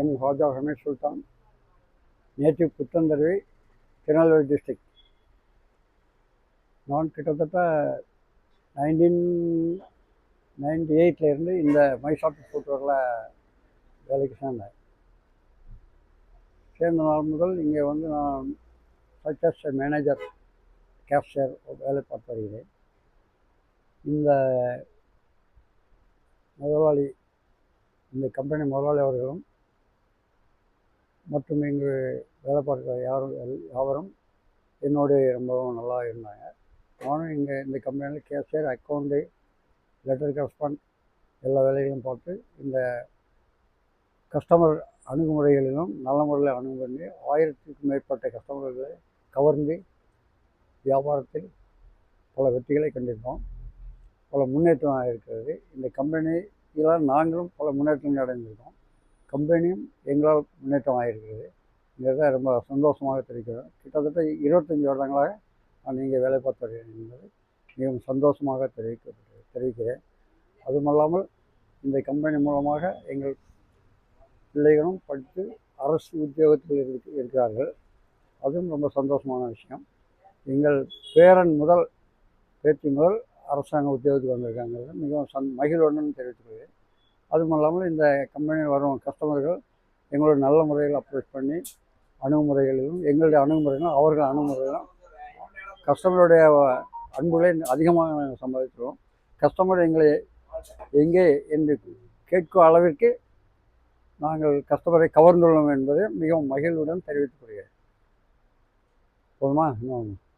M Haja Hamid சுல்தான், native புத்தந்தருவி, Tirunelveli district. நான் கிட்டத்தட்ட 1998 இந்த மைசாப்ட் ஃபுட்வேரில் வேலைக்கு சேர்ந்தேன். சேர்ந்த நாள் முதல் இங்கே வந்து நான் சர்ச் மேனேஜர் கேஷியர் வேலை பார்த்து வருகிறேன். இந்த முதலாளி, இந்த கம்பெனி முதலாளி அவர்களும் மற்றும் இங்கு வேலை பார்க்குற யாவரும் என்னோடு ரொம்பவும் நல்லா இருந்தாங்க. நானும் இங்கே இந்த கம்பெனியில் கேஷியர், அக்கௌண்ட்டு, லெட்டர் கரஸ்பாண்ட் எல்லா வேலைகளும் பார்த்து இந்த கஸ்டமர் அணுகுமுறைகளிலும் நல்ல முறையில் அணுகுமுறை 1000க்கும் மேற்பட்ட கஸ்டமர்களை கவர்ந்து வியாபாரத்தில் பல வெற்றிகளை கண்டிருக்கோம். பல முன்னேற்றம் இருக்கிறது. இந்த கம்பெனியில் நாங்களும் பல முன்னேற்றங்கள் அடைந்திருக்கோம். கம்பெனியும் எங்களால் முன்னேற்றம் ஆகிருக்கிறது. இங்கே ரொம்ப சந்தோஷமாக தெரிவிக்கிறேன். கிட்டத்தட்ட 25 வருடங்களாக நான் இங்கே வேலை பார்த்து வருகிறேன் என்பது மிகவும் சந்தோஷமாக தெரிவிக்கிறேன். அதுமல்லாமல் இந்த கம்பெனி மூலமாக எங்கள் பிள்ளைகளும் படித்து அரசு உத்தியோகத்தில் இருக்கிறார்கள். அதுவும் ரொம்ப சந்தோஷமான விஷயம். எங்கள் பேரன் முதல் பேத்தி முதல் அரசாங்க உத்தியோகத்துக்கு வந்திருக்காங்கிறது மிகவும் மகிழ்வுடன் தெரிவித்துக்கொள்கிறேன். அதுவும் இல்லாமல் இந்த கம்பெனியில் வரும் கஸ்டமர்கள் எங்களோட நல்ல முறையில் அப்ரோச் பண்ணி அணுகுமுறைகளிலும் எங்களுடைய அணுகுமுறைகளும் அவர்கள் அணுகுமுறைகளும் கஸ்டமருடைய அன்புகளை அதிகமாக நாங்கள் சம்பாதிக்கிறோம். கஸ்டமர் எங்களை எங்கே என்று கேட்கும் அளவிற்கு நாங்கள் கஸ்டமரை கவர்ந்துள்ளோம் என்பதை மிகவும் மகிழ்வுடன் தெரிவித்துக் கொள்கிறேன். போதுமா? இன்னும்